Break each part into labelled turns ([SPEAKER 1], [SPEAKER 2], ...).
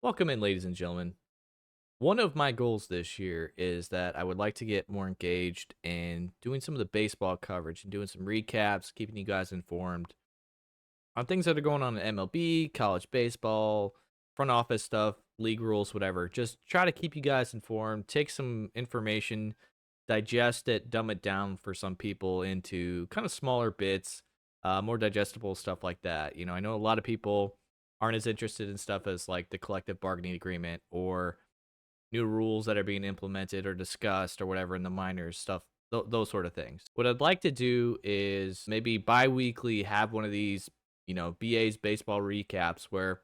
[SPEAKER 1] Welcome in, ladies and gentlemen. One of my goals this year is that I would like to get more engaged in doing some of the baseball coverage and doing some recaps, keeping you guys informed on things that are going on in MLB, college baseball, front office stuff, league rules, whatever. Just try to keep you guys informed, take some information, digest it, dumb it down for some people into kind of smaller bits, more digestible stuff like that. I know a lot of people aren't as interested in stuff as like the collective bargaining agreement or new rules that are being implemented or discussed or whatever in the minors stuff, those sort of things. What I'd like to do is maybe bi-weekly have one of these, BA's baseball recaps where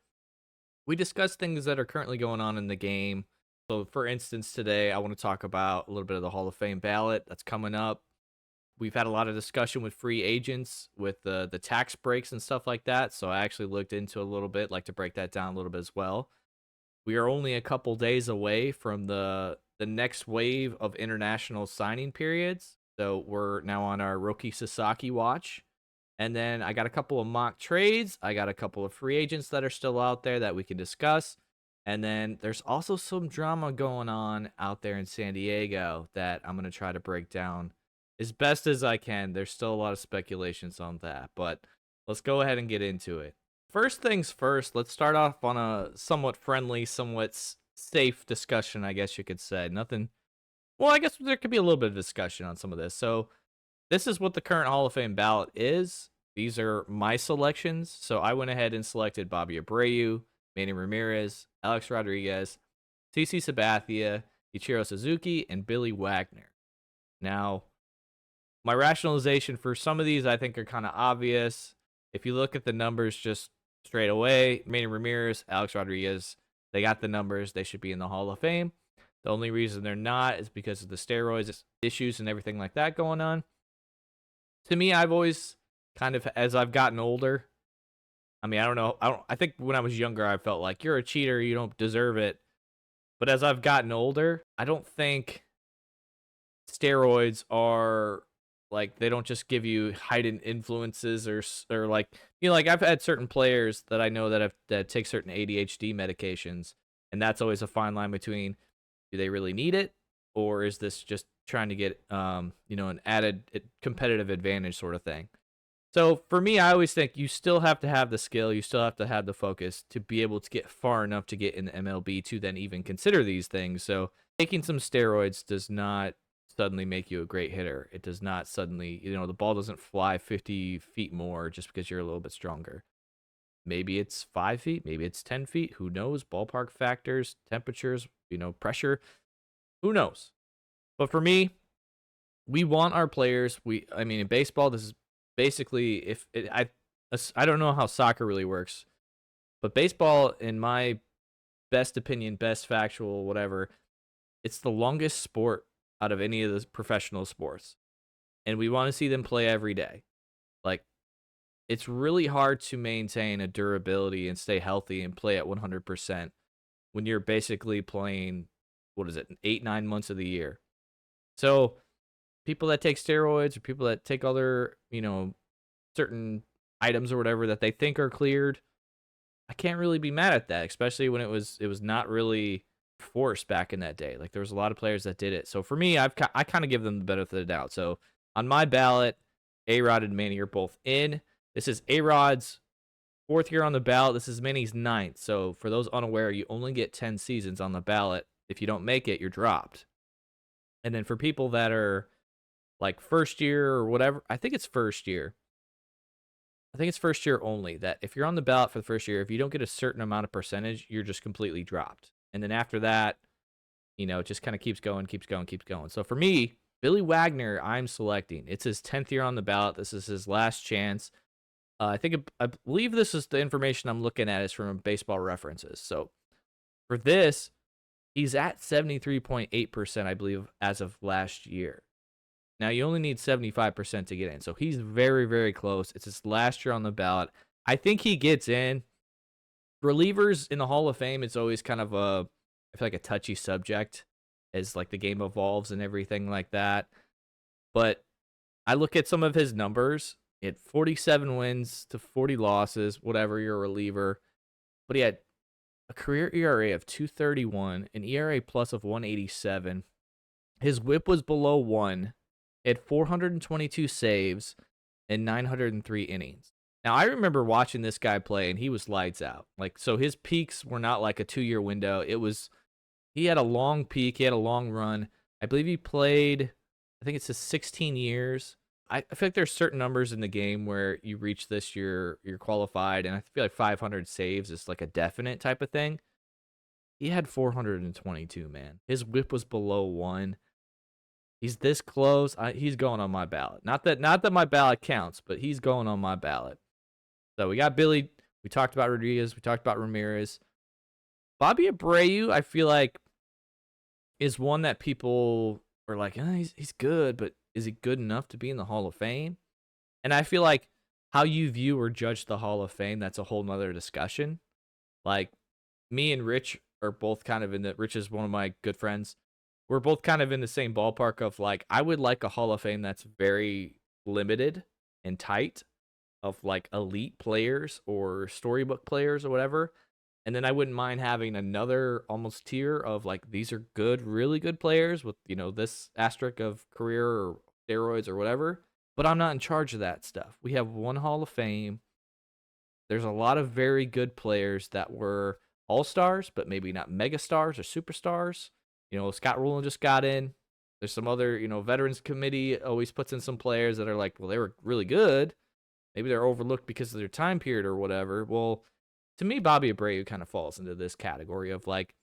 [SPEAKER 1] we discuss things that are currently going on in the game. So for instance, today I want to talk about a little bit of the Hall of Fame ballot that's coming up. We've had a lot of discussion with free agents with the tax breaks and stuff like that. So I actually looked into a little bit, like to break that down a little bit as well. We are only a couple days away from the next wave of international signing periods. So we're now on our Roki Sasaki watch. And then I got a couple of mock trades. I got a couple of free agents that are still out there that we can discuss. And then there's also some drama going on out there in San Diego that I'm going to try to break down as best as I can. There's still a lot of speculations on that, but let's go ahead and get into it. First things first, let's start off on a somewhat friendly, somewhat safe discussion, I guess you could say. Nothing. Well, I guess there could be a little bit of discussion on some of this. So, this is what the current Hall of Fame ballot is. These are my selections. So, I went ahead and selected Bobby Abreu, Manny Ramirez, Alex Rodriguez, CC Sabathia, Ichiro Suzuki, and Billy Wagner. Now, my rationalization for some of these I think are kind of obvious. If you look at the numbers just straight away, Manny Ramirez, Alex Rodriguez, they got the numbers. They should be in the Hall of Fame. The only reason they're not is because of the steroids issues and everything like that going on. To me, I've always kind of, as I've gotten older, I mean, I don't know. I think when I was younger, I felt like you're a cheater. You don't deserve it. But as I've gotten older, I don't think steroids are like they don't just give you heightened influences or like like I've had certain players that I know that take certain ADHD medications, and that's always a fine line between do they really need it or is this just trying to get an added competitive advantage sort of thing. So for me, I always think you still have to have the skill, you still have to have the focus to be able to get far enough to get in the MLB to then even consider these things. So taking some steroids does not suddenly make you a great hitter. It does not suddenly, the ball doesn't fly 50 feet more just because you're a little bit stronger. Maybe it's 5 feet, maybe it's 10 feet. Who knows? Ballpark factors, temperatures, pressure. Who knows? But for me, we want our players. I mean, in baseball, this is basically I don't know how soccer really works, but baseball, in my best opinion, best factual, whatever, it's the longest sport out of any of the professional sports, and we want to see them play every day. Like, it's really hard to maintain a durability and stay healthy and play at 100% when you're basically playing, what is it, 8-9 months of the year. So people that take steroids or people that take other, certain items or whatever that they think are cleared, I can't really be mad at that, especially when it was not really forced back in that day. Like there was a lot of players that did it. So for me, I kind of give them the benefit of the doubt. So on my ballot, A-Rod and Manny are both in. This is A-Rod's fourth year on the ballot. This is Manny's ninth. So for those unaware, you only get 10 seasons on the ballot. If you don't make it, you're dropped. And then for people that are like first year or whatever, I think it's first year. I think it's first year only that if you're on the ballot for the first year, if you don't get a certain amount of percentage, you're just completely dropped. And then after that, it just kind of keeps going, keeps going, keeps going. So for me, Billy Wagner, I'm selecting. It's his 10th year on the ballot. This is his last chance. I believe this is the information I'm looking at is from Baseball References. So for this, he's at 73.8%, I believe, as of last year. Now, you only need 75% to get in. So he's very, very close. It's his last year on the ballot. I think he gets in. Relievers in the Hall of Fame, it's always kind of I feel like a touchy subject as like the game evolves and everything like that. But I look at some of his numbers. He had 47 wins to 40 losses, whatever, you're a reliever. But he had a career ERA of 2.31, an ERA plus of 1.87. His whip was below 1. He had 422 saves and 903 innings. Now, I remember watching this guy play, and he was lights out. Like, so his peaks were not like a 2-year window. He had a long peak. He had a long run. I believe he played, I think it's 16 years. I feel like there's certain numbers in the game where you reach this, you're qualified, and I feel like 500 saves is like a definite type of thing. He had 422, man. His whip was below 1. He's this close. He's going on my ballot. Not that my ballot counts, but he's going on my ballot. So we got Billy. We talked about Rodriguez. We talked about Ramirez. Bobby Abreu, I feel like, is one that people are like, he's good, but is he good enough to be in the Hall of Fame? And I feel like how you view or judge the Hall of Fame, that's a whole nother discussion. Like, me and Rich are both kind of in the, Rich is one of my good friends. We're both kind of in the same ballpark of like, I would like a Hall of Fame that's very limited and tight of like elite players or storybook players or whatever. And then I wouldn't mind having another almost tier of like, these are good, really good players with, this asterisk of career or steroids or whatever. But I'm not in charge of that stuff. We have one Hall of Fame. There's a lot of very good players that were all-stars, but maybe not mega stars or superstars. Scott Rowland just got in. There's some other, Veterans Committee always puts in some players that are like, well, they were really good. Maybe they're overlooked because of their time period or whatever. Well, to me, Bobby Abreu kind of falls into this category of like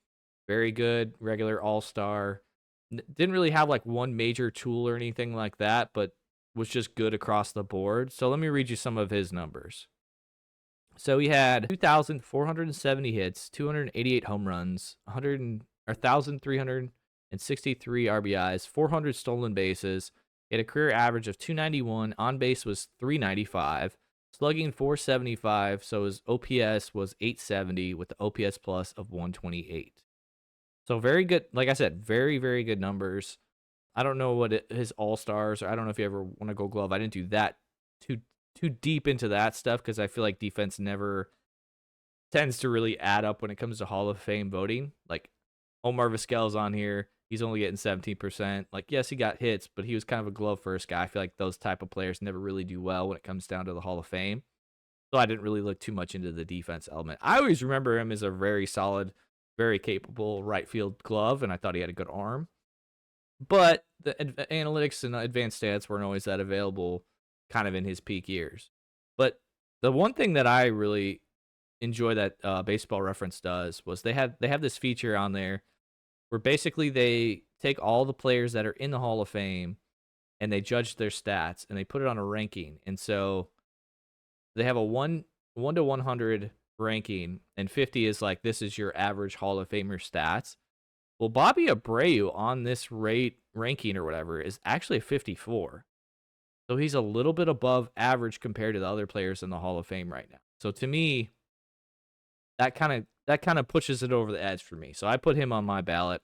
[SPEAKER 1] very good, regular all-star. Didn't really have like one major tool or anything like that, but was just good across the board. So let me read you some of his numbers. So he had 2,470 hits, 288 home runs, 1,363 RBIs, 400 stolen bases. He had a career average of 291. On base was 395. Slugging 475. So his OPS was 870 with the OPS plus of 128. So very good. Like I said, very, very good numbers. I don't know what his all-stars, or I don't know if you ever want to go glove. I didn't do that too deep into that stuff because I feel like defense never tends to really add up when it comes to Hall of Fame voting. Like Omar Vizquel's on here. He's only getting 17%. Like, yes, he got hits, but he was kind of a glove first guy. I feel like those type of players never really do well when it comes down to the Hall of Fame. So I didn't really look too much into the defense element. I always remember him as a very solid, very capable right field glove, and I thought he had a good arm. But the analytics and advanced stats weren't always that available kind of in his peak years. But the one thing that I really enjoy that Baseball Reference does was they have this feature on there where basically they take all the players that are in the Hall of Fame and they judge their stats and they put it on a ranking. And so they have a 1 to 100 ranking, and 50 is like, this is your average Hall of Famer stats. Well, Bobby Abreu on this ranking or whatever is actually a 54. So he's a little bit above average compared to the other players in the Hall of Fame right now. So to me, that kind of pushes it over the edge for me. So I put him on my ballot.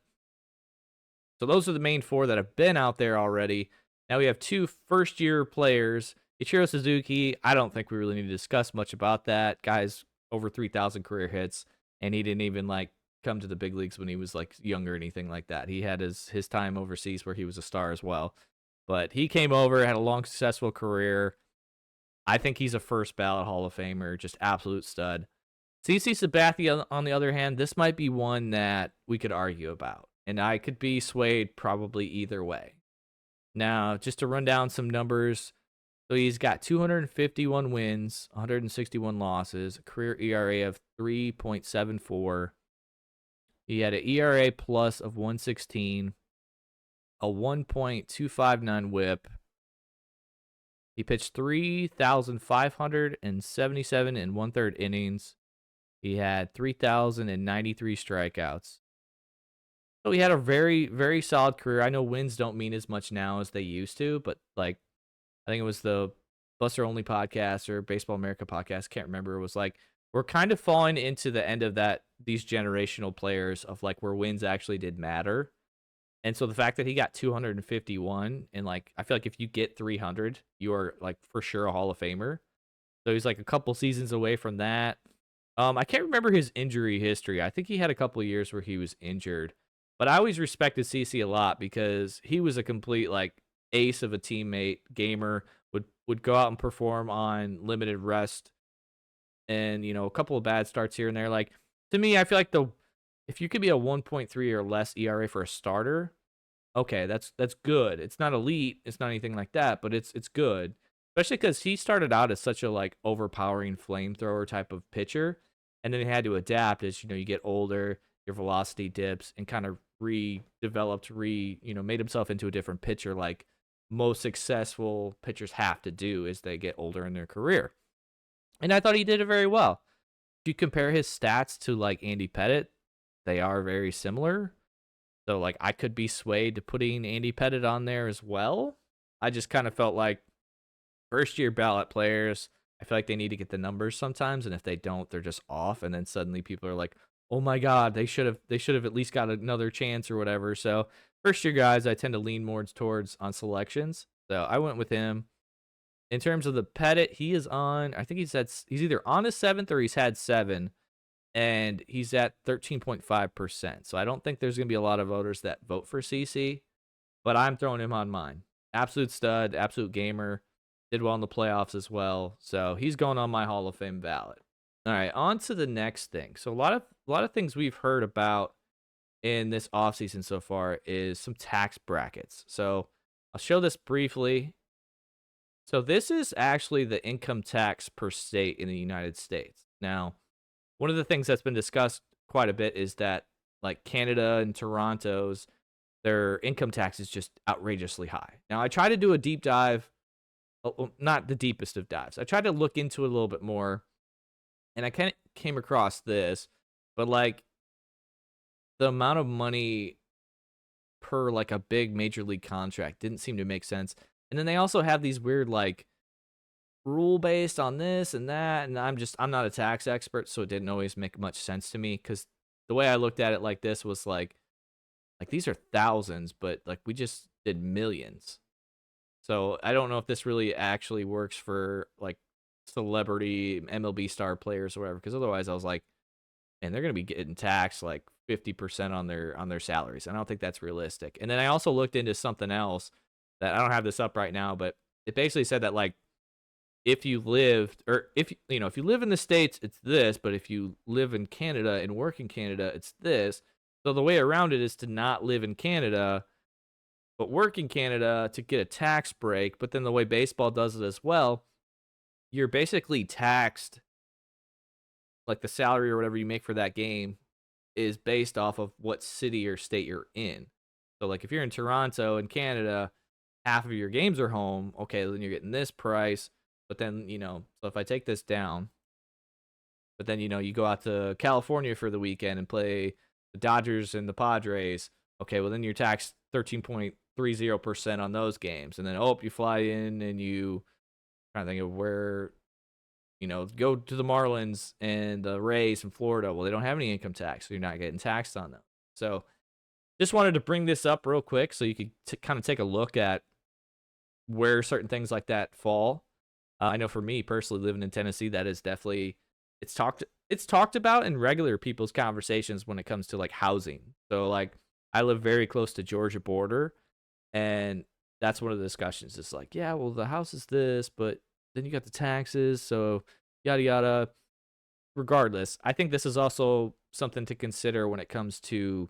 [SPEAKER 1] So those are the main 4 that have been out there already. Now we have 2 first-year players. Ichiro Suzuki, I don't think we really need to discuss much about that. Guy's over 3,000 career hits, and he didn't even like come to the big leagues when he was like young or anything like that. He had his time overseas where he was a star as well. But he came over, had a long, successful career. I think he's a first ballot Hall of Famer, just absolute stud. CC Sabathia, on the other hand, this might be one that we could argue about, and I could be swayed probably either way. Now, just to run down some numbers, so he's got 251 wins, 161 losses, a career ERA of 3.74. He had an ERA plus of 116, a 1.259 whip. He pitched 3,577 and 1/3 innings. He had 3,093 strikeouts. So he had a very, very solid career. I know wins don't mean as much now as they used to, but like, I think it was the Buster Only podcast or Baseball America podcast, can't remember. It was like, we're kind of falling into the end of these generational players of like where wins actually did matter. And so the fact that he got 251, and like, I feel like if you get 300, you are like for sure a Hall of Famer. So he's like a couple seasons away from that. I can't remember his injury history. I think he had a couple of years where he was injured, but I always respected CC a lot because he was a complete like ace of a teammate, gamer, would go out and perform on limited rest and a couple of bad starts here and there. Like to me, I feel like the if you could be a 1.3 or less ERA for a starter, okay, that's good. It's not elite, it's not anything like that, but it's good. Especially because he started out as such a like overpowering flamethrower type of pitcher, and then he had to adapt as you get older, your velocity dips, and kind of redeveloped, made himself into a different pitcher, like most successful pitchers have to do as they get older in their career. And I thought he did it very well. If you compare his stats to like Andy Pettit, they are very similar. So like I could be swayed to putting Andy Pettit on there as well. I just kind of felt like first year ballot players, I feel like they need to get the numbers sometimes, and if they don't, they're just off. And then suddenly people are like, "Oh my God, they should have at least got another chance or whatever." So first year guys, I tend to lean more towards on selections. So I went with him. In terms of the Pettit, he is on. I think he's either on his seventh or he's had seven, and he's at 13.5%. So I don't think there's going to be a lot of voters that vote for CC, but I'm throwing him on mine. Absolute stud, absolute gamer, did well in the playoffs as well. So he's going on my Hall of Fame ballot. All right, on to the next thing. So a lot of things we've heard about in this offseason so far is some tax brackets. So I'll show this briefly. So this is actually the income tax per state in the United States. Now, one of the things that's been discussed quite a bit is that like Canada and Toronto's their income tax is just outrageously high. Now, I tried to do a deep dive, well, not the deepest of dives. I tried to look into it a little bit more, and I kind of came across this, but like the amount of money per like a big major league contract didn't seem to make sense. And then they also have these weird like rule based on this and that, and I'm not a tax expert, so it didn't always make much sense to me because the way I looked at it like this was like these are thousands, but like we just did millions. So I don't know if this really actually works for like celebrity MLB star players or whatever, because otherwise I was like, and they're gonna be getting taxed like 50% on their salaries. I don't think that's realistic. And then I also looked into something else that I don't have this up right now, but it basically said that like if you lived or if you live in the States, it's this, but if you live in Canada and work in Canada, it's this. So the way around it is to not live in Canada, but work in Canada to get a tax break. But then the way baseball does it as well, you're basically taxed like the salary or whatever you make for that game is based off of what city or state you're in. So like if you're in Toronto in Canada, half of your games are home, okay, then you're getting this price. But then, so if I take this down, but then, you go out to California for the weekend and play the Dodgers and the Padres, okay, well, then you're taxed 13.30% on those games. And then, you fly in and you trying to think of where, go to the Marlins and the Rays in Florida. Well, they don't have any income tax, so you're not getting taxed on them. So just wanted to bring this up real quick so you could kind of take a look at where certain things like that fall. I know for me personally, living in Tennessee, that is definitely it's talked about in regular people's conversations when it comes to like housing. So like I live very close to Georgia border, and that's one of the discussions. It's like, yeah, well, the house is this, but then you got the taxes, so yada yada. Regardless, I think this is also something to consider when it comes to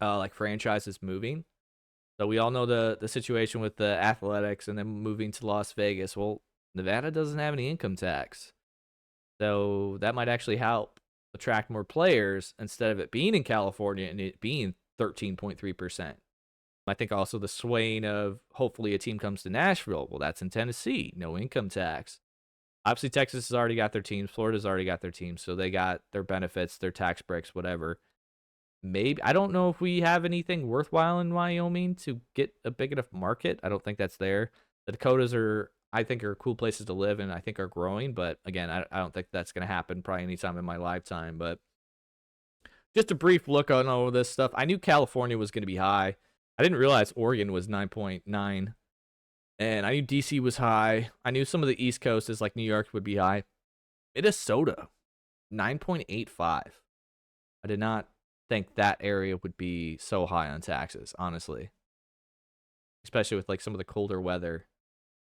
[SPEAKER 1] like franchises moving. So we all know the situation with the Athletics and then moving to Las Vegas. Well, Nevada doesn't have any income tax. So that might actually help attract more players instead of it being in California and it being 13.3%. I think also the swaying of hopefully a team comes to Nashville. Well, that's in Tennessee, no income tax. Obviously, Texas has already got their teams. Florida's already got their teams. So they got their benefits, their tax breaks, whatever. Maybe I don't know if we have anything worthwhile in Wyoming to get a big enough market. I don't think that's there. The Dakotas I think, are cool places to live and I think are growing. But again, I don't think that's going to happen probably anytime in my lifetime. But just a brief look on all of this stuff. I knew California was going to be high. I didn't realize Oregon was 9.9. And I knew DC was high. I knew some of the East Coast is like New York would be high. Minnesota. 9.85. I did not think that area would be so high on taxes, honestly, especially with like some of the colder weather.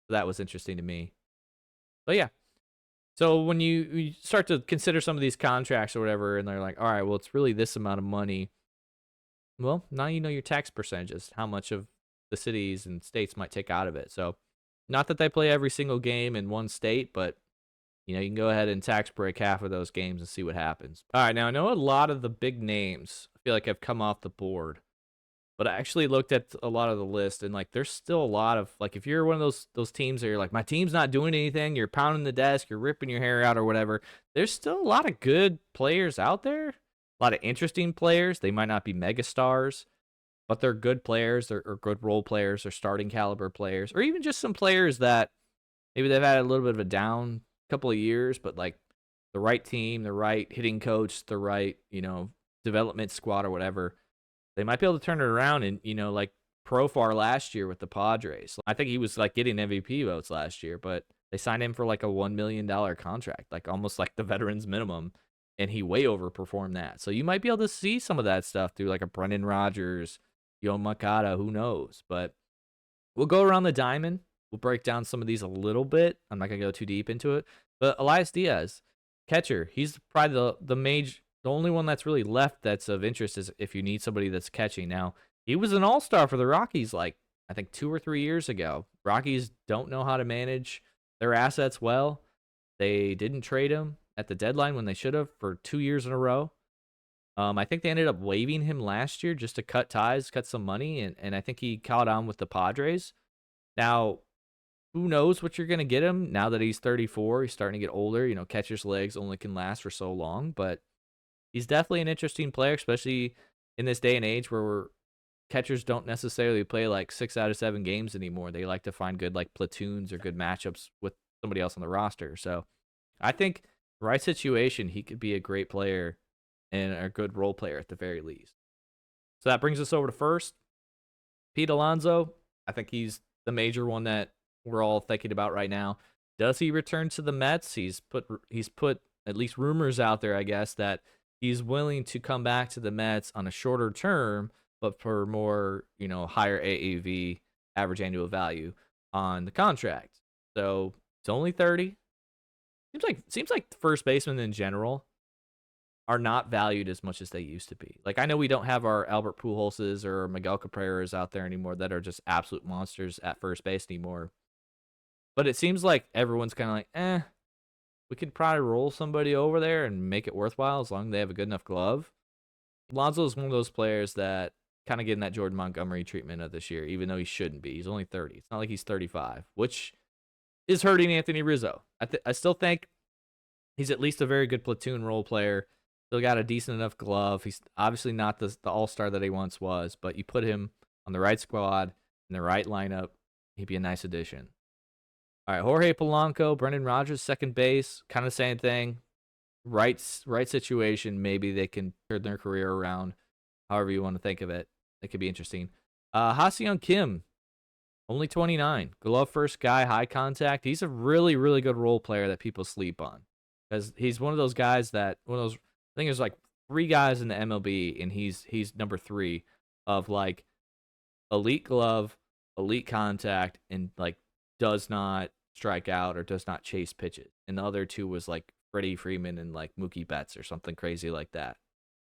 [SPEAKER 1] That was interesting to me. But yeah, so when you start to consider some of these contracts or whatever, and they're like, all right, well, it's really this amount of money. Well, now you know your tax percentages, how much of the cities and states might take out of it. So, not that they play every single game in one state, but you can go ahead and tax break half of those games and see what happens. All right, now I know a lot of the big names I feel like have come off the board, but I actually looked at a lot of the list, and like there's still a lot of like if you're one of those teams that you're like my team's not doing anything, you're pounding the desk, you're ripping your hair out or whatever. There's still a lot of good players out there, a lot of interesting players. They might not be mega stars, but they're good players, or good role players, or starting caliber players, or even just some players that maybe they've had a little bit of a down couple of years, but like the right team, the right hitting coach, the right development squad or whatever, they might be able to turn it around. And like Profar last year with the Padres, I think he was like getting MVP votes last year, but they signed him for like a $1 million contract, like almost like the veterans minimum, and he way overperformed that. So you might be able to see some of that stuff through like a Brendan Rodgers, Makata, who knows? But we'll go around the diamond. We'll break down some of these a little bit. I'm not gonna go too deep into it. But Elias Diaz, catcher, he's probably the only one that's really left that's of interest is if you need somebody that's catching. Now, he was an all-star for the Rockies like I think 2 or 3 years ago. Rockies don't know how to manage their assets well. They didn't trade him at the deadline when they should have for 2 years in a row. I think they ended up waiving him last year just to cut ties, cut some money, and I think he caught on with the Padres. Now, who knows what you're going to get him now that he's 34. He's starting to get older. Catcher's legs only can last for so long, but he's definitely an interesting player, especially in this day and age where catchers don't necessarily play like 6 out of 7 games anymore. They like to find good like platoons or good matchups with somebody else on the roster. So I think right situation, he could be a great player and a good role player at the very least. So that brings us over to first. Pete Alonso, I think he's the major one that we're all thinking about right now. Does he return to the Mets? He's put at least rumors out there, I guess, that he's willing to come back to the Mets on a shorter term, but for more, higher AAV, average annual value on the contract. So it's only 30. Seems like first basemen in general are not valued as much as they used to be. Like I know we don't have our Albert Pujolses or Miguel Cabreras out there anymore that are just absolute monsters at first base anymore. But it seems like everyone's kind of like, we could probably roll somebody over there and make it worthwhile as long as they have a good enough glove. Alonso is one of those players that kind of getting that Jordan Montgomery treatment of this year, even though he shouldn't be. He's only 30. It's not like he's 35, which is hurting Anthony Rizzo. I still think he's at least a very good platoon role player. Still got a decent enough glove. He's obviously not the all-star that he once was, but you put him on the right squad, in the right lineup, he'd be a nice addition. All right, Jorge Polanco, Brendan Rodgers, second base, kind of same thing. Right situation, maybe they can turn their career around. However you want to think of it, it could be interesting. Ha-Seong Kim, only 29, glove first guy, high contact. He's a really, really good role player that people sleep on because he's one of those guys that I think there's like 3 guys in the MLB, and he's number 3 of like elite glove, elite contact, and like does not strike out or does not chase pitches. And the other 2 was like Freddie Freeman and like Mookie Betts or something crazy like that.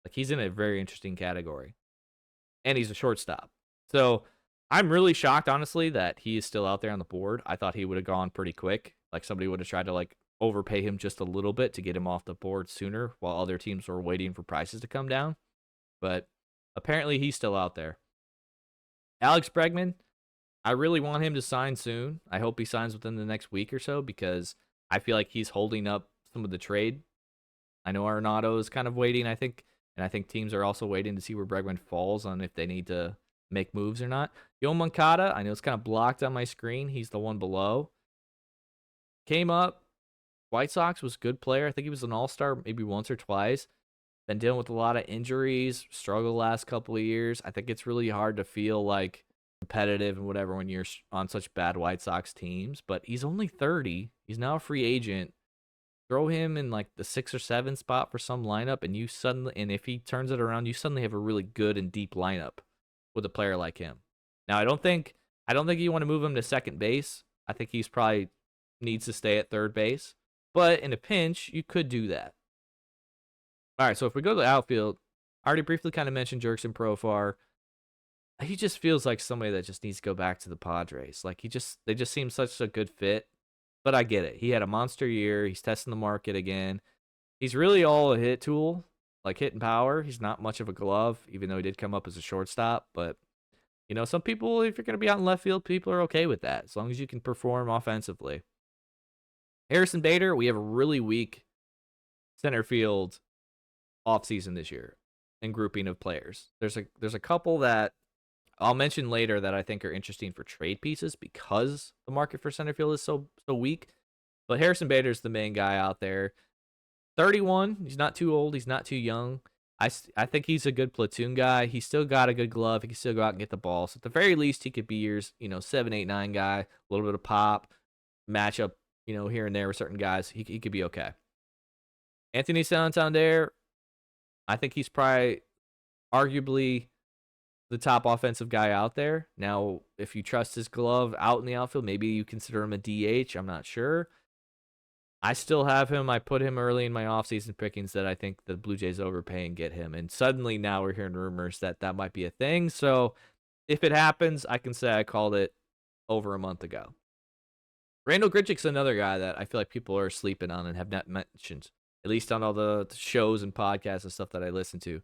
[SPEAKER 1] Like he's in a very interesting category, and he's a shortstop. So I'm really shocked, honestly, that he is still out there on the board. I thought he would have gone pretty quick. Like somebody would have tried to like overpay him just a little bit to get him off the board sooner while other teams were waiting for prices to come down. But apparently he's still out there. Alex Bregman, I really want him to sign soon. I hope he signs within the next week or so because I feel like he's holding up some of the trade. I know Arenado is kind of waiting, I think, and I think teams are also waiting to see where Bregman falls on if they need to make moves or not. Yo Moncada, I know it's kind of blocked on my screen. He's the one below. Came up. White Sox was a good player. I think he was an all-star maybe once or twice. Been dealing with a lot of injuries, struggled the last couple of years. I think it's really hard to feel like competitive and whatever when you're on such bad White Sox teams. But he's only 30. He's now a free agent. throw him in like the 6 or 7 spot for some lineup, and if he turns it around, you suddenly have a really good and deep lineup with a player like him. Now, I don't think you want to move him to second base. I think he's probably needs to stay at third base. But in a pinch, you could do that. All right, so if we go to the outfield, I already briefly kind of mentioned Jurickson Profar. He just feels like somebody that just needs to go back to the Padres. Like they just seem such a good fit. But I get it. He had a monster year. He's testing the market again. He's really all a hit tool, like hitting power. He's not much of a glove, even though he did come up as a shortstop. But some people, if you're going to be out in left field, people are okay with that as long as you can perform offensively. Harrison Bader, we have a really weak center field offseason this year and grouping of players. There's a couple that I'll mention later that I think are interesting for trade pieces because the market for center field is so weak. But Harrison Bader's the main guy out there. 31, he's not too old, he's not too young. I think he's a good platoon guy. He's still got a good glove. He can still go out and get the ball. So at the very least, he could be your 7, 8, 9 guy. A little bit of pop, matchup, here and there with certain guys. He could be okay. Anthony Santander, I think he's probably arguably the top offensive guy out there. Now, if you trust his glove out in the outfield, maybe you consider him a DH. I'm not sure. I still have him. I put him early in my offseason pickings that I think the Blue Jays overpay and get him. And suddenly now we're hearing rumors that might be a thing. So if it happens, I can say I called it over a month ago. Randall Grichuk's another guy that I feel like people are sleeping on and have not mentioned, at least on all the shows and podcasts and stuff that I listen to.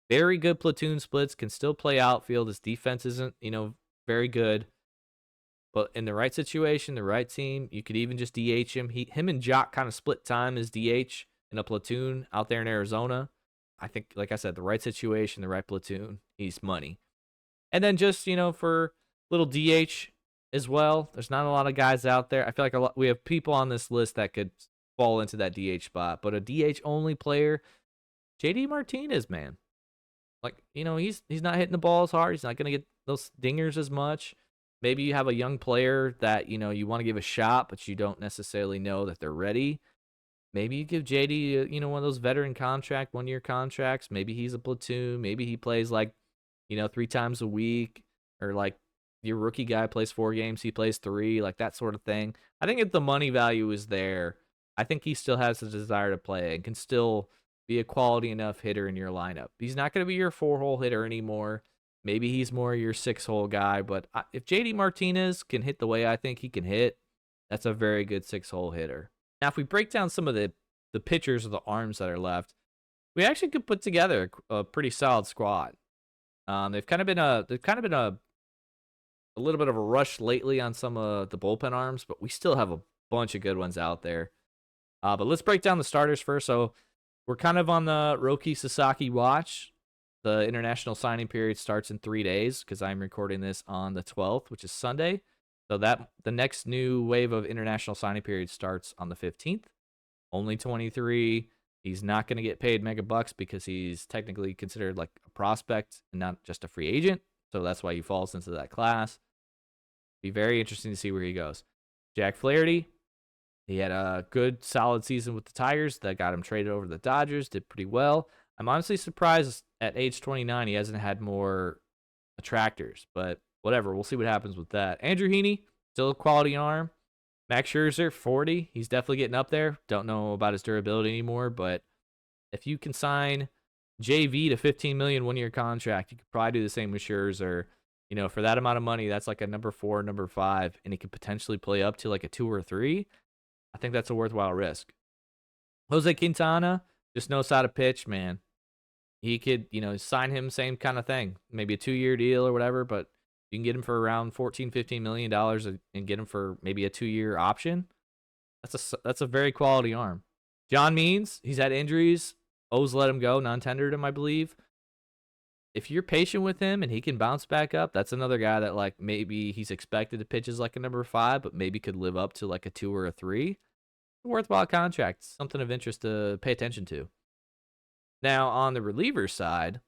[SPEAKER 1] Very good platoon splits, can still play outfield. His defense isn't, very good. But in the right situation, the right team, you could even just DH him. Him and Jock kind of split time as DH in a platoon out there in Arizona. I think, like I said, the right situation, the right platoon, he's money. And then just, for little DH as well, there's not a lot of guys out there. I feel like we have people on this list that could fall into that DH spot. But a DH-only player, JD Martinez, man. Like, he's not hitting the ball as hard. He's not going to get those dingers as much. Maybe you have a young player that, you want to give a shot, but you don't necessarily know that they're ready. Maybe you give JD, one of those veteran contract, 1-year contracts. Maybe he's a platoon. Maybe he plays 3 times a week, or like your rookie guy plays 4 games, he plays 3, like that sort of thing. I think if the money value is there, I think he still has the desire to play and can still be a quality enough hitter in your lineup. He's not going to be your 4-hole hitter anymore. Maybe he's more your 6-hole guy, but if JD Martinez can hit the way I think he can hit, that's a very good 6-hole hitter. Now, if we break down some of the pitchers or the arms that are left, we actually could put together a pretty solid squad. They've kind of been a little bit of a rush lately on some of the bullpen arms, but we still have a bunch of good ones out there. But let's break down the starters first. So we're kind of on the Roki Sasaki watch. The international signing period starts in 3 days because I'm recording this on the 12th, which is Sunday. So that the next new wave of international signing period starts on the 15th. Only 23. He's not going to get paid mega bucks because he's technically considered like a prospect and not just a free agent. So that's why he falls into that class. Be very interesting to see where he goes. Jack Flaherty, he had a good, solid season with the Tigers that got him traded over to the Dodgers, did pretty well. I'm honestly surprised at age 29 he hasn't had more attractors, but whatever. We'll see what happens with that. Andrew Heaney, still a quality arm. Max Scherzer, 40. He's definitely getting up there. Don't know about his durability anymore, but if you can sign JV to $15 million 1-year contract, you could probably do the same with Scherzer. For that amount of money, that's like a number 4, number 5, and he could potentially play up to like a 2 or 3. I think that's a worthwhile risk. Jose Quintana just knows how to pitch, man. He could, sign him, same kind of thing. Maybe a 2-year deal or whatever, but you can get him for around $14, $15 million and get him for maybe a 2-year option. That's a very quality arm. John Means, he's had injuries. O's let him go, non-tendered him, I believe. If you're patient with him and he can bounce back up, that's another guy that like maybe he's expected to pitch as like a number 5, but maybe could live up to like a 2 or a 3. A worthwhile contract, something of interest to pay attention to. Now on the reliever side,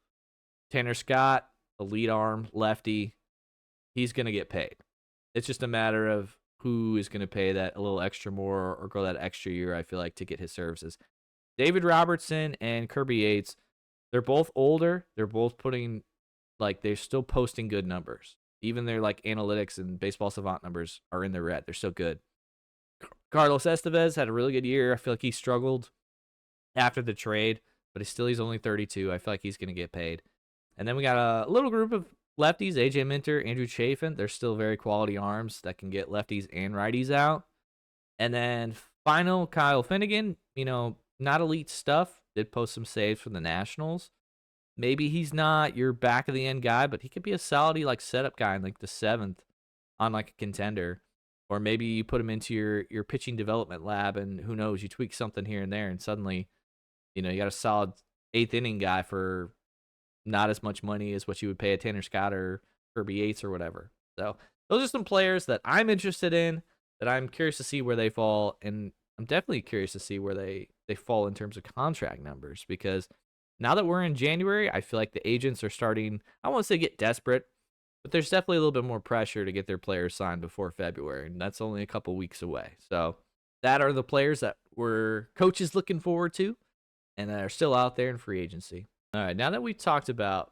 [SPEAKER 1] Tanner Scott, a lead arm, lefty, he's going to get paid. It's just a matter of who is going to pay that a little extra more or go that extra year, I feel like, to get his services. David Robertson and Kirby Yates, they're both older. They're both putting, like, they're still posting good numbers. Even their, like, analytics and baseball savant numbers are in the red. They're so good. Carlos Estevez had a really good year. I feel like he struggled after the trade, but he's only 32. I feel like he's going to get paid. And then we got a little group of lefties, AJ Minter, Andrew Chafin. They're still very quality arms that can get lefties and righties out. And then final, Kyle Finnegan, not elite stuff. Did post some saves for the Nationals. Maybe he's not your back of the end guy, but he could be a solid like setup guy in like the 7th on like a contender. Or maybe you put him into your pitching development lab, and who knows, you tweak something here and there, and suddenly, you got a solid 8th inning guy for not as much money as what you would pay a Tanner Scott or Kirby Yates or whatever. So those are some players that I'm interested in, that I'm curious to see where they fall, and I'm definitely curious to see where they fall in terms of contract numbers, because now that we're in January, I feel like the agents are starting, I won't say get desperate, but there's definitely a little bit more pressure to get their players signed before February, and that's only a couple weeks away. So that are the players that we're coaches looking forward to and that are still out there in free agency. All right, now that we've talked about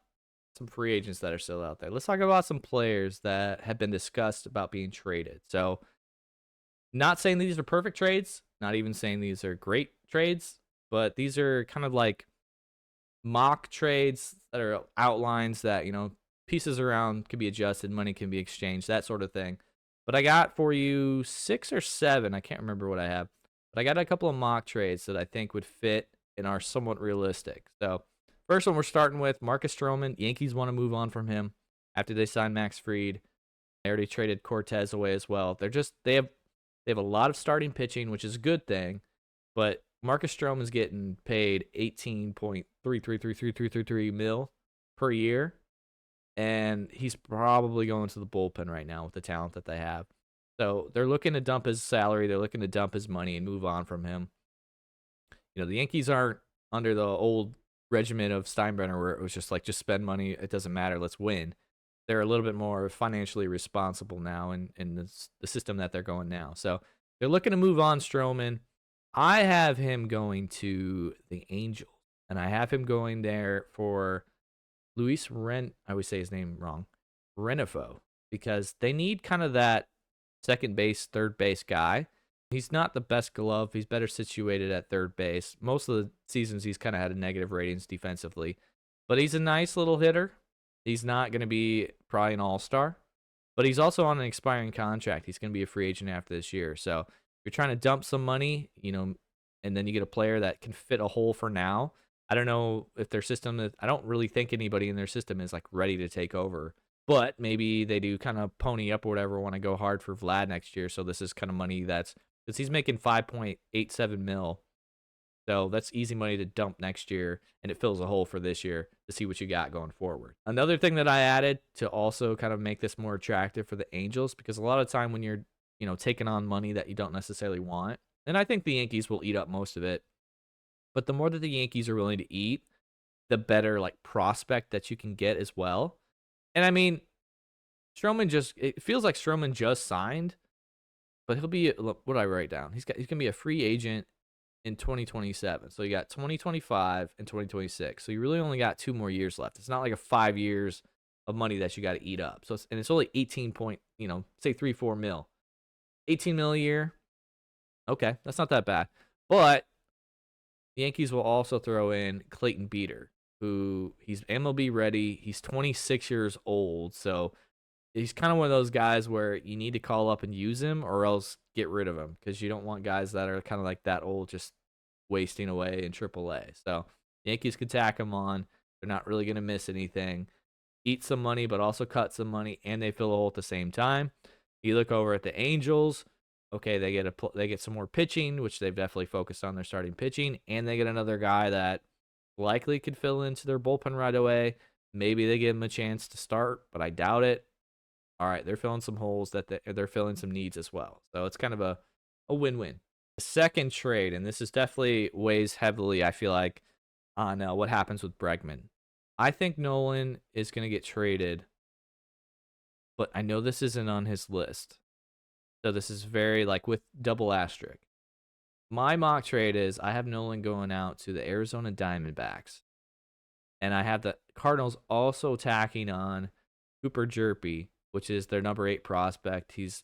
[SPEAKER 1] some free agents that are still out there, let's talk about some players that have been discussed about being traded. So not saying these are perfect trades, not even saying these are great trades, but these are kind of like mock trades that are outlines that, pieces around can be adjusted, money can be exchanged, that sort of thing. But I got for you 6 or 7, I can't remember what I have, but I got a couple of mock trades that I think would fit and are somewhat realistic. So first one we're starting with, Marcus Stroman. Yankees want to move on from him after they signed Max Fried. They already traded Cortez away as well. They have a lot of starting pitching, which is a good thing, but Marcus Stroman's getting paid $18.333333 mil per year, and he's probably going to the bullpen right now with the talent that they have. So they're looking to dump his salary, they're looking to dump his money and move on from him. The Yankees aren't under the old regimen of Steinbrenner where it was just like, just spend money, it doesn't matter, let's win. They're a little bit more financially responsible now in the system that they're going now. So they're looking to move on Stroman. I have him going to the Angels, and I have him going there for Luis I always say his name wrong, Renifo, because they need kind of that second base, third base guy. He's not the best glove. He's better situated at third base. Most of the seasons he's kind of had a negative ratings defensively, but he's a nice little hitter. He's not going to be probably an all-star, but he's also on an expiring contract. He's going to be a free agent after this year. So you're trying to dump some money, and then you get a player that can fit a hole for now. I don't know if their system is, I don't really think anybody in their system is like ready to take over, but maybe they do kind of pony up or whatever, want to go hard for Vlad next year. So this is kind of money because he's making 5.87 mil. So that's easy money to dump next year, and it fills a hole for this year to see what you got going forward. Another thing that I added to also kind of make this more attractive for the Angels, because a lot of time when you're, taking on money that you don't necessarily want, and I think the Yankees will eat up most of it, but the more that the Yankees are willing to eat, the better like prospect that you can get as well. And I mean, it feels like Stroman just signed, but he'll be, what did I write down? He's going to be a free agent in 2027. So you got 2025 and 2026. So you really only got 2 more years left. It's not like a 5 years of money that you got to eat up. So it's only 18 point, say 3-4 mil. 18 mil a year. Okay, that's not that bad. But the Yankees will also throw in Clayton Beeter, who he's MLB ready. He's 26 years old. So he's kind of one of those guys where you need to call up and use him or else get rid of him, because you don't want guys that are kind of like that old just wasting away in AAA. So Yankees could tack him on. They're not really going to miss anything. Eat some money, but also cut some money, and they fill a hole at the same time. You look over at the Angels. Okay, they get some more pitching, which they've definitely focused on their starting pitching, and they get another guy that likely could fill into their bullpen right away. Maybe they give him a chance to start, but I doubt it. All right, they're filling some holes that they're filling some needs as well. So it's kind of a win-win. The second trade, and this is definitely weighs heavily, I feel like, on what happens with Bregman. I think Nolan is going to get traded, but I know this isn't on his list. So this is very like with double asterisk. My mock trade is I have Nolan going out to the Arizona Diamondbacks, and I have the Cardinals also tacking on Cooper Jerpy, which is their number 8 prospect. He's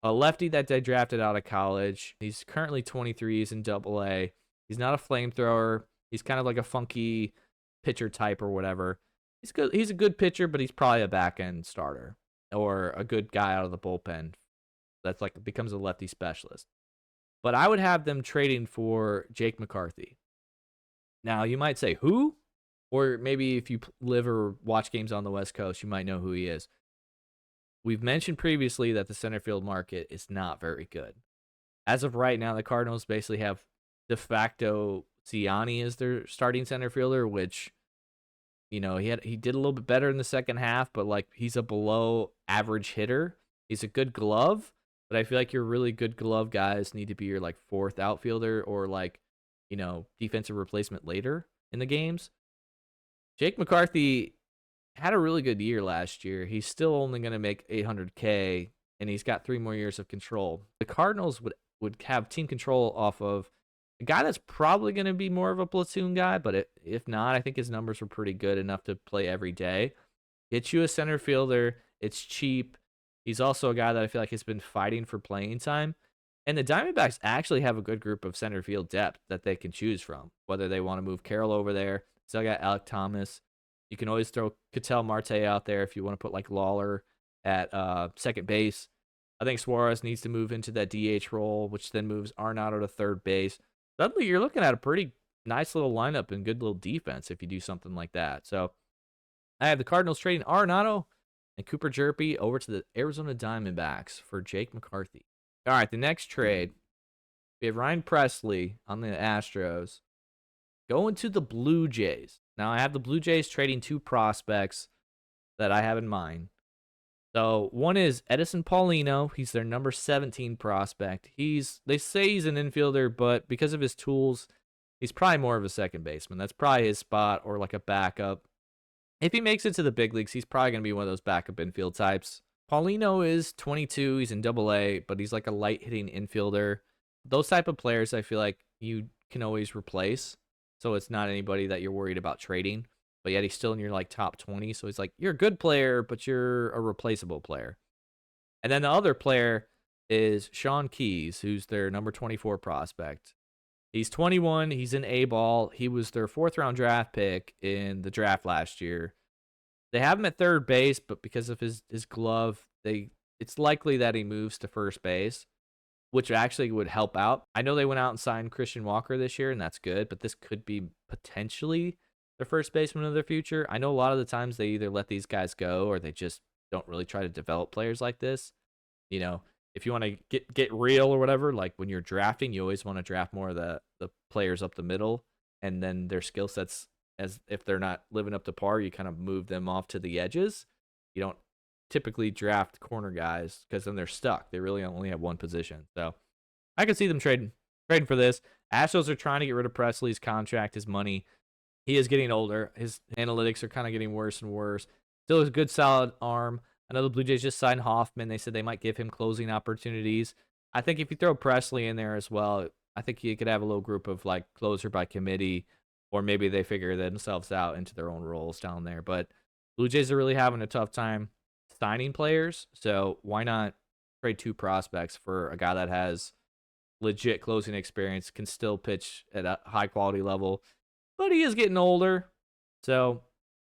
[SPEAKER 1] a lefty that they drafted out of college. He's currently 23. He's in Double A. He's not a flamethrower. He's kind of like a funky pitcher type or whatever. He's good. He's a good pitcher, but he's probably a back end starter or a good guy out of the bullpen. That's like becomes a lefty specialist. But I would have them trading for Jake McCarthy. Now you might say who, or maybe if you live or watch games on the West Coast, you might know who he is. We've mentioned previously that the center field market is not very good. As of right now, the Cardinals basically have de facto Ciani as their starting center fielder, which he did a little bit better in the second half, but like he's a below average hitter. He's a good glove, but I feel like your really good glove guys need to be your like fourth outfielder or like, defensive replacement later in the games. Jake McCarthy had a really good year last year. He's still only going to make 800K, and he's got 3 more years of control. The Cardinals would have team control off of a guy that's probably going to be more of a platoon guy, but if not, I think his numbers were pretty good enough to play every day. Get you a center fielder. It's cheap. He's also a guy that I feel like has been fighting for playing time. And the Diamondbacks actually have a good group of center field depth that they can choose from, whether they want to move Carroll over there. Still got Alec Thomas. You can always throw Ketel Marte out there if you want to put like Lawler at second base. I think Suarez needs to move into that DH role, which then moves Arenado to third base. Suddenly, you're looking at a pretty nice little lineup and good little defense if you do something like that. So I have the Cardinals trading Arenado and Cooper Jerpy over to the Arizona Diamondbacks for Jake McCarthy. All right, the next trade, we have Ryan Presley on the Astros going to the Blue Jays. Now, I have the Blue Jays trading 2 prospects that I have in mind. So, one is Edison Paulino. He's their number 17 prospect. They say he's an infielder, but because of his tools, he's probably more of a second baseman. That's probably his spot or like a backup. If he makes it to the big leagues, he's probably going to be one of those backup infield types. Paulino is 22. He's in Double A, but he's like a light hitting infielder. Those type of players, I feel like you can always replace. So it's not anybody that you're worried about trading, but yet he's still in your like top 20. So he's like, you're a good player, but you're a replaceable player. And then the other player is Sean Keys, who's their number 24 prospect. He's 21. He's in A-ball. He was their 4th round draft pick in the draft last year. They have him at third base, but because of his glove, it's likely that he moves to first base, which actually would help out. I know they went out and signed Christian Walker this year, and that's good, but this could be potentially the first baseman of their future. I know a lot of the times they either let these guys go or they just don't really try to develop players like this. If you want to get real or whatever, like when you're drafting, you always want to draft more of the players up the middle, and then their skill sets, as if they're not living up to par, you kind of move them off to the edges. You don't typically draft corner guys because then they're stuck. They really only have one position. So I could see them trading for this. Astros are trying to get rid of Presley's contract, his money. He is getting older. His analytics are kind of getting worse and worse. Still has a good, solid arm. I know the Blue Jays just signed Hoffman. They said they might give him closing opportunities. I think if you throw Presley in there as well, I think you could have a little group of like closer by committee, or maybe they figure themselves out into their own roles down there. But Blue Jays are really having a tough time signing players, so why not trade 2 prospects for a guy that has legit closing experience, can still pitch at a high quality level, but he is getting older, so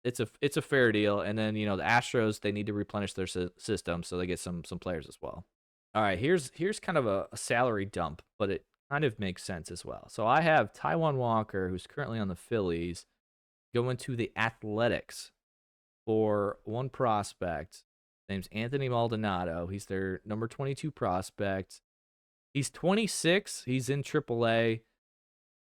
[SPEAKER 1] it's a fair deal. And then the Astros, they need to replenish their system, so they get some players as well. All right, here's kind of a salary dump, but it kind of makes sense as well. So I have Taijuan Walker, who's currently on the Phillies, going to the Athletics for 1 prospect. His name's Anthony Maldonado. He's their number 22 prospect. He's 26. He's in AAA.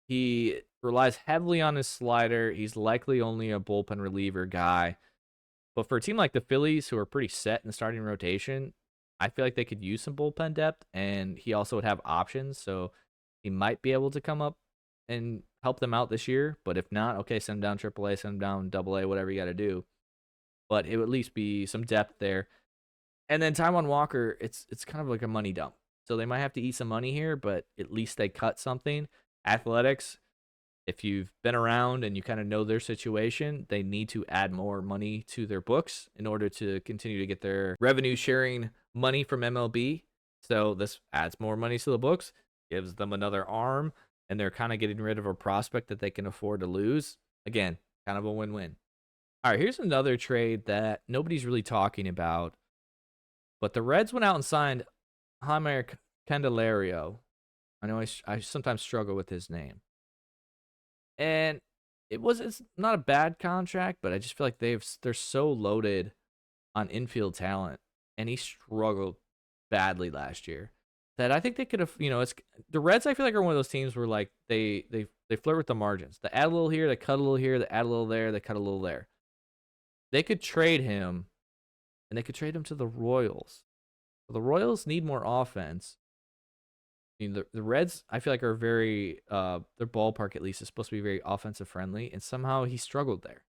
[SPEAKER 1] He relies heavily on his slider. He's likely only a bullpen reliever guy. But for a team like the Phillies, who are pretty set in the starting rotation, I feel like they could use some bullpen depth, and he also would have options. So he might be able to come up and help them out this year. But if not, okay, send him down AAA, send him down AA, whatever you got to do. But it would at least be some depth there. And then Taiwan Walker, it's kind of like a money dump. So they might have to eat some money here, but at least they cut something. Athletics, if you've been around and you kind of know their situation, they need to add more money to their books in order to continue to get their revenue sharing money from MLB. So this adds more money to the books, gives them another arm, and they're kind of getting rid of a prospect that they can afford to lose. Again, kind of a win-win. All right, here's another trade that nobody's really talking about, but the Reds went out and signed Jaime Candelario. I know I sometimes struggle with his name. And it's not a bad contract, but I just feel like they're so loaded on infield talent, and he struggled badly last year. That I think they could have, it's the Reds. I feel like are one of those teams where like they flirt with the margins. They add a little here, they cut a little here, they add a little there, they cut a little there. They could trade him, and they could trade him to the Royals. The Royals need more offense. I mean, the Reds, I feel like are very their ballpark at least is supposed to be very offensive friendly, and somehow he struggled there.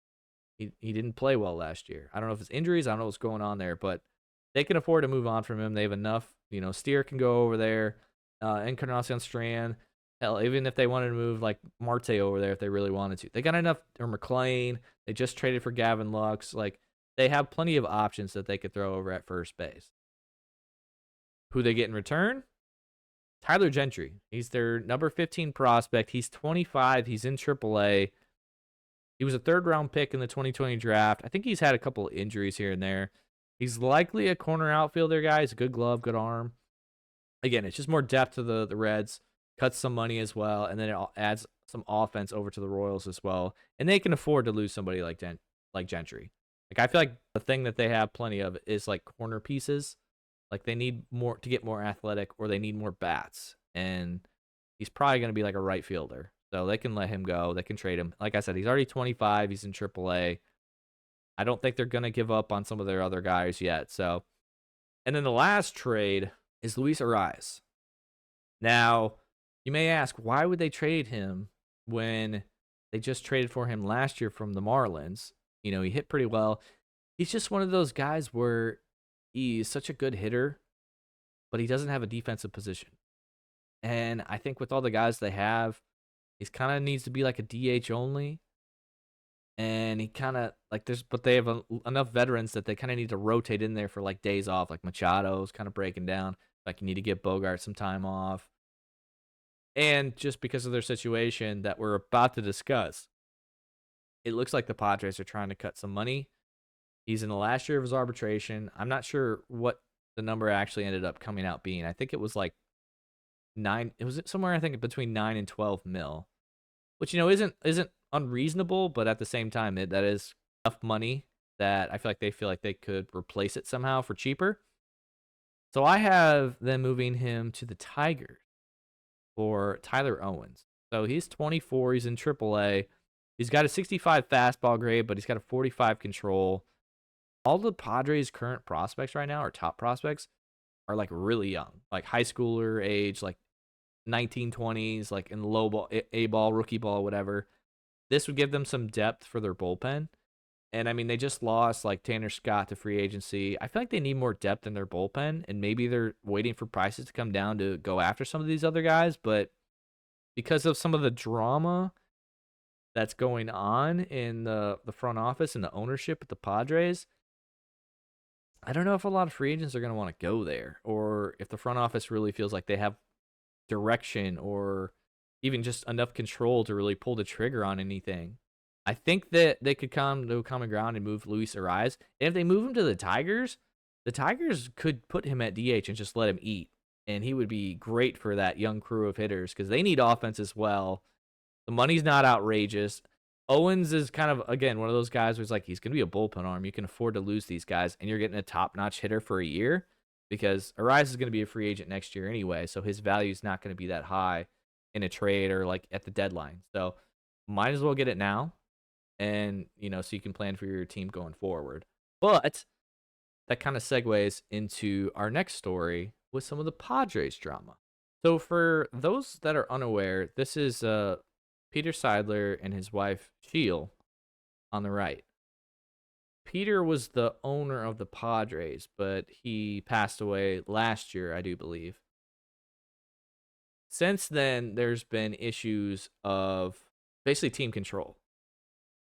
[SPEAKER 1] He didn't play well last year. I don't know if it's injuries, I don't know what's going on there, but they can afford to move on from him. They have enough. Steer can go over there, Encarnacion Strand. Hell, even if they wanted to move like Marte over there, if they really wanted to, they got enough. Or McLean, they just traded for Gavin Lux. Like they have plenty of options that they could throw over at first base. Who they get in return? Tyler Gentry. He's their number 15 prospect. He's 25. He's in AAA. He was a third-round pick in the 2020 draft. I think he's had a couple of injuries here and there. He's likely a corner outfielder guy. He's a good glove, good arm. Again, it's just more depth to the Reds. Cuts some money as well, and then it adds some offense over to the Royals as well. And they can afford to lose somebody like Gentry. Like I feel like the thing that they have plenty of is like corner pieces. Like they need more to get more athletic, or they need more bats. And he's probably going to be like a right fielder. So they can let him go. They can trade him. Like I said, he's already 25. He's in AAA. I don't think they're going to give up on some of their other guys yet. So, and then the last trade is Luis Ariz. Now, you may ask, why would they trade him when they just traded for him last year from the Marlins? He hit pretty well. He's just one of those guys where he's such a good hitter, but he doesn't have a defensive position. And I think with all the guys they have, he kind of needs to be like a DH only. And he kind of but they have enough veterans that they kind of need to rotate in there for like days off. Like Machado's kind of breaking down. Like you need to give Bogart some time off. And just because of their situation that we're about to discuss, it looks like the Padres are trying to cut some money. He's in the last year of his arbitration. I'm not sure what the number actually ended up coming out being. I think it was like 9. It was somewhere I think between 9 and 12 mil, which isn't unreasonable, but at the same time that is enough money that I feel like they could replace it somehow for cheaper. So I have them moving him to the Tigers for Tyler Owens. So he's 24. He's in AAA. He's got a 65 fastball grade, but he's got a 45 control. All the Padres' current prospects right now, or top prospects, are like really young, like high schooler age, like 1920s, like in low ball, A ball, rookie ball, whatever. This would give them some depth for their bullpen. And I mean, they just lost like Tanner Scott to free agency. I feel like they need more depth in their bullpen, and maybe they're waiting for prices to come down to go after some of these other guys. But because of some of the drama that's going on in the front office and the ownership at the Padres, I don't know if a lot of free agents are going to want to go there, or if the front office really feels like they have direction or even just enough control to really pull the trigger on anything. I think that they could come to a common ground and move Luis Ariz. And if they move him to the Tigers could put him at DH and just let him eat. And he would be great for that young crew of hitters because they need offense as well. The money's not outrageous. Owens is kind of, again, one of those guys who's like, he's going to be a bullpen arm. You can afford to lose these guys, and you're getting a top-notch hitter for a year because Ariz is going to be a free agent next year anyway, so his value is not going to be that high in a trade or like at the deadline. So might as well get it now, and so you can plan for your team going forward. But that kind of segues into our next story with some of the Padres drama. So for those that are unaware, this is Peter Seidler and his wife Sheil on the right. Peter was the owner of the Padres, but he passed away last year, I do believe. Since then, there's been issues of basically team control.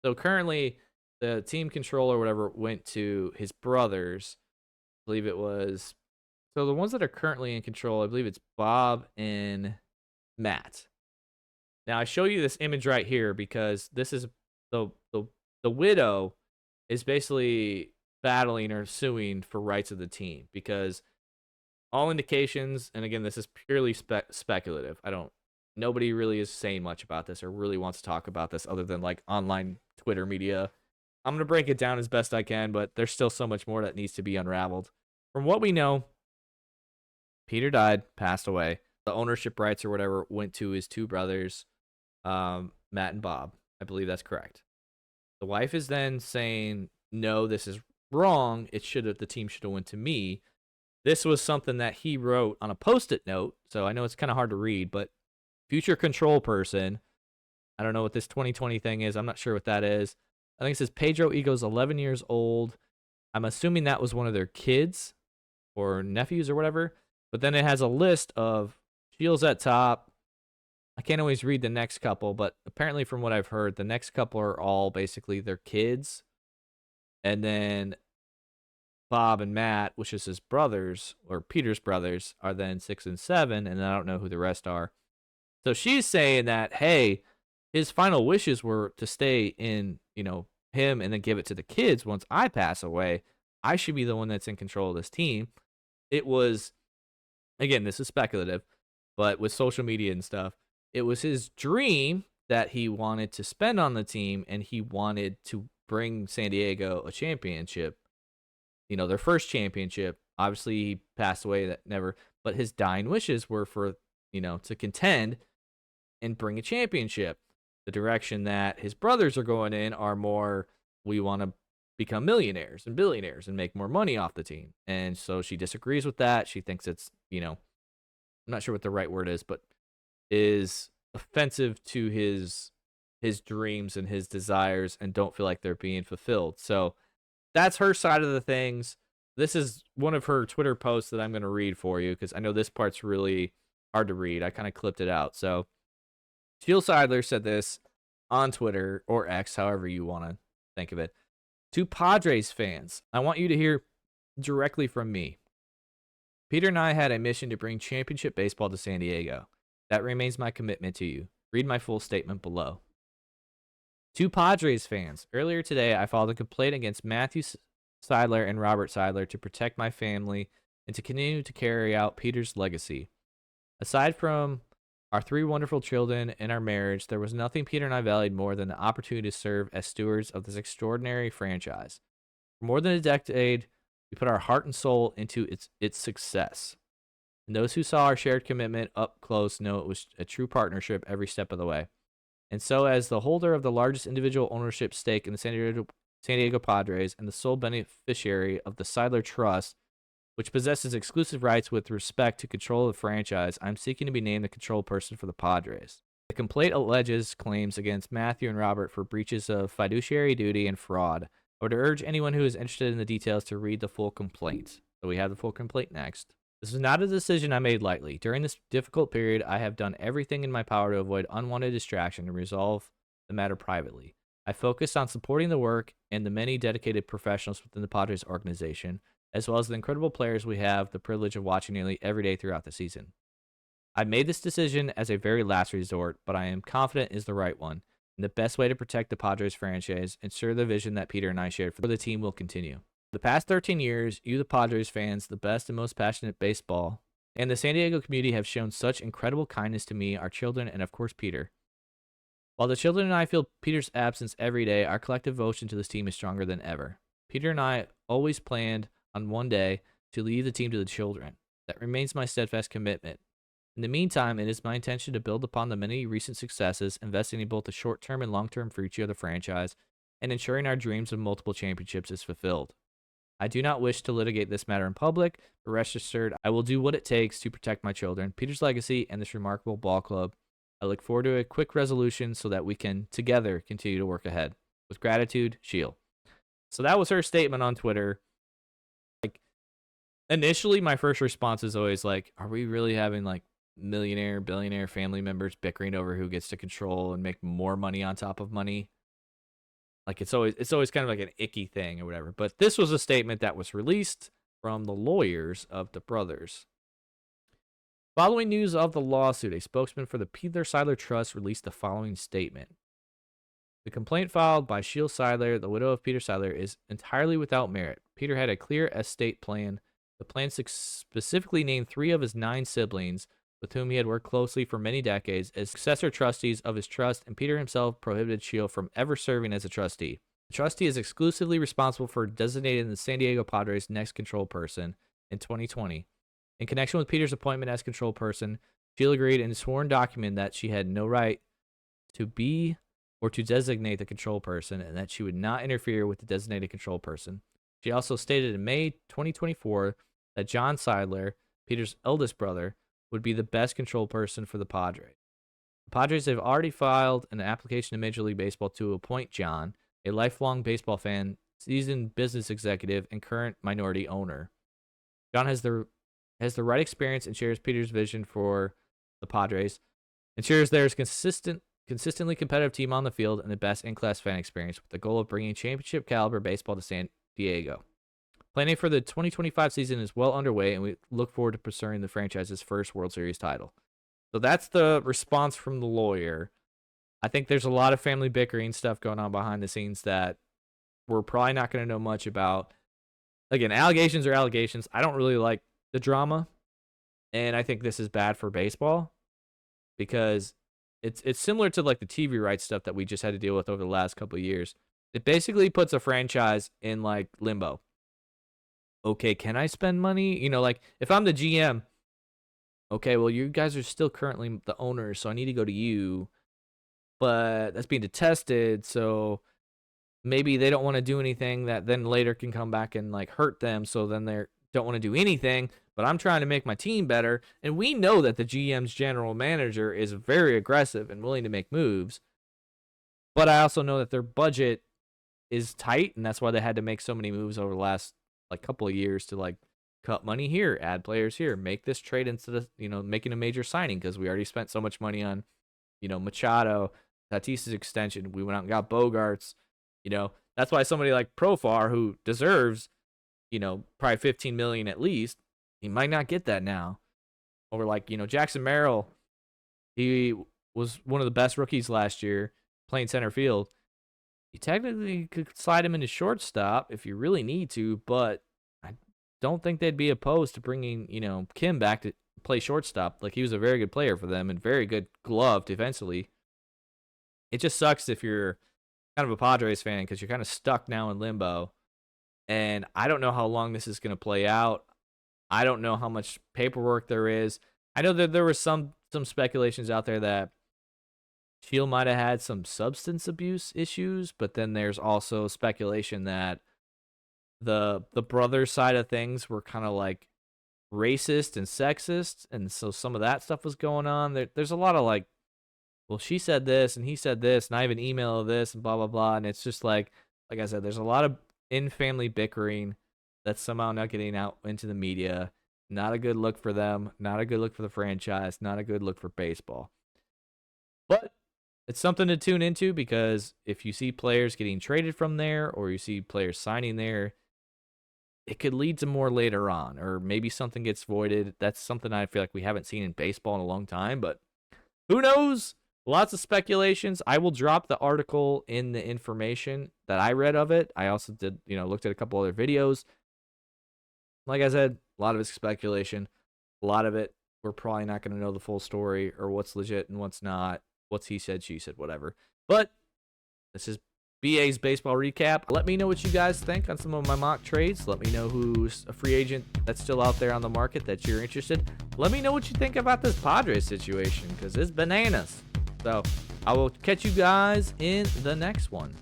[SPEAKER 1] So currently, the team control or whatever went to his brothers. I believe it was. So the ones that are currently in control, I believe it's Bob and Matt. Now I show you this image right here because this is the the the widow is basically battling or suing for rights of the team because all indications, and again, this is purely speculative. Nobody really is saying much about this or really wants to talk about this other than like online Twitter media. I'm going to break it down as best I can, but there's still so much more that needs to be unraveled. From what we know, Peter died, passed away. The ownership rights or whatever went to his two brothers, Matt and Bob. I believe that's correct. The wife is then saying, no, this is wrong. The team should have went to me. This was something that he wrote on a Post-it note, so I know it's kind of hard to read, but future control person. I don't know what this 2020 thing is. I'm not sure what that is. I think it says Pedro Ego's 11 years old. I'm assuming that was one of their kids or nephews or whatever. But then it has a list of Shields at top. I can't always read the next couple, but apparently from what I've heard, the next couple are all basically their kids. And then Bob and Matt, which is his brothers, or Peter's brothers, are then 6 and 7, and I don't know who the rest are. So she's saying that, hey, his final wishes were to stay in, him and then give it to the kids once I pass away. I should be the one that's in control of this team. It was, again, this is speculative, but with social media and stuff, it was his dream that he wanted to spend on the team, and he wanted to bring San Diego a championship. Their first championship. Obviously, he passed away, that never, but his dying wishes were for, to contend and bring a championship. The direction that his brothers are going in are more, we want to become millionaires and billionaires and make more money off the team. And so she disagrees with that. She thinks it's, I'm not sure what the right word is, but is offensive to his dreams and his desires and don't feel like they're being fulfilled. So that's her side of the things. This is one of her Twitter posts that I'm going to read for you because I know this part's really hard to read. I kind of clipped it out. So Teal Seidler said this on Twitter or X, however you want to think of it. To Padres fans, I want you to hear directly from me. Peter and I had a mission to bring championship baseball to San Diego. That remains my commitment to you. Read my full statement below. To Padres fans, earlier today I filed a complaint against Matthew Seidler and Robert Seidler to protect my family and to continue to carry out Peter's legacy. Aside from our 3 wonderful children and our marriage, there was nothing Peter and I valued more than the opportunity to serve as stewards of this extraordinary franchise. For more than a decade, we put our heart and soul into its success. And those who saw our shared commitment up close know it was a true partnership every step of the way. And so, as the holder of the largest individual ownership stake in the San Diego Padres and the sole beneficiary of the Seidler Trust, which possesses exclusive rights with respect to control of the franchise, I'm seeking to be named the control person for the Padres. The complaint alleges claims against Matthew and Robert for breaches of fiduciary duty and fraud. I would urge anyone who is interested in the details to read the full complaint. So we have the full complaint next. This is not a decision I made lightly. During this difficult period, I have done everything in my power to avoid unwanted distraction and resolve the matter privately. I focused on supporting the work and the many dedicated professionals within the Padres organization, as well as the incredible players we have the privilege of watching nearly every day throughout the season. I made this decision as a very last resort, but I am confident is the right one, and the best way to protect the Padres franchise, ensure the vision that Peter and I shared for the team will continue. The past 13 years, you, the Padres fans, the best and most passionate baseball, and the San Diego community have shown such incredible kindness to me, our children, and of course Peter. While the children and I feel Peter's absence every day, our collective devotion to this team is stronger than ever. Peter and I always planned on one day to leave the team to the children. That remains my steadfast commitment. In the meantime, it is my intention to build upon the many recent successes, investing in both the short-term and long-term future of the franchise, and ensuring our dreams of multiple championships is fulfilled. I do not wish to litigate this matter in public, but rest assured I will do what it takes to protect my children, Peter's legacy, and this remarkable ball club. I look forward to a quick resolution so that we can together continue to work ahead. With gratitude, Shield. So that was her statement on Twitter. Like, initially, my first response is always like, are we really having like millionaire, billionaire family members bickering over who gets to control and make more money on top of money? Like, it's always kind of like an icky thing or whatever. But this was a statement that was released from the lawyers of the brothers. Following news of the lawsuit, a spokesman for the Peter Seidler Trust released the following statement. The complaint filed by Sheila Seidler, the widow of Peter Seidler, is entirely without merit. Peter had a clear estate plan. The plan specifically named 3 of his 9 siblings, with whom he had worked closely for many decades, as successor trustees of his trust, and Peter himself prohibited Sheila from ever serving as a trustee. The trustee is exclusively responsible for designating the San Diego Padres' next control person in 2020. In connection with Peter's appointment as control person, Sheila agreed in a sworn document that she had no right to be or to designate the control person, and that she would not interfere with the designated control person. She also stated in May 2024 that John Seidler, Peter's eldest brother, would be the best control person for the Padres. The Padres have already filed an application to Major League Baseball to appoint John, a lifelong baseball fan, seasoned business executive, and current minority owner. John has the right experience and shares Peter's vision for the Padres, ensures there is consistently competitive team on the field and the best in-class fan experience, with the goal of bringing championship caliber baseball to San Diego. Planning for the 2025 season is well underway, and we look forward to pursuing the franchise's first World Series title. So that's the response from the lawyer. I think there's a lot of family bickering stuff going on behind the scenes that we're probably not going to know much about. Again, allegations are allegations. I don't really like the drama, and I think this is bad for baseball because it's similar to like the TV rights stuff that we just had to deal with over the last couple of years. It basically puts a franchise in like limbo. Okay, can I spend money? You know, like if I'm the GM, okay, well, you guys are still currently the owners, so I need to go to you, but that's being detested, so maybe they don't want to do anything that then later can come back and like hurt them, so then they don't want to do anything, but I'm trying to make my team better, and we know that the GM's general manager is very aggressive and willing to make moves, but I also know that their budget is tight, and that's why they had to make so many moves over the last like couple of years to like cut money here, add players here, make this trade instead of, you know, making a major signing because we already spent so much money on, you know, Machado, Tatis's extension. We went out and got Bogarts. You know, that's why somebody like Profar, who deserves, you know, probably 15 million at least, he might not get that now. Or like, you know, Jackson Merrill, he was one of the best rookies last year playing center field. You technically could slide him into shortstop if you really need to, but I don't think they'd be opposed to bringing, you know, Kim back to play shortstop. Like, he was a very good player for them and very good glove defensively. It just sucks if you're kind of a Padres fan because you're kind of stuck now in limbo. And I don't know how long this is going to play out. I don't know how much paperwork there is. I know that there was some speculations out there that Sheila might have had some substance abuse issues, but then there's also speculation that the brother side of things were kind of like racist and sexist, and so some of that stuff was going on. There's a lot of like, well, she said this and he said this, and I have an email of this and blah blah blah, and it's just like I said, there's a lot of in-family bickering that's somehow not getting out into the media. Not a good look for them. Not a good look for the franchise. Not a good look for baseball. But it's something to tune into because if you see players getting traded from there or you see players signing there, it could lead to more later on, or maybe something gets voided. That's something I feel like we haven't seen in baseball in a long time, but who knows? Lots of speculations. I will drop the article in the information that I read of it. I also did, you know, looked at a couple other videos. Like I said, a lot of it's speculation. A lot of it, we're probably not going to know the full story or what's legit and what's not. What's he said, she said, whatever. But this is BA's baseball recap. Let me know what you guys think on some of my mock trades. Let me know who's a free agent that's still out there on the market that you're interested. Let me know what you think about this Padres situation because it's bananas. So I will catch you guys in the next one.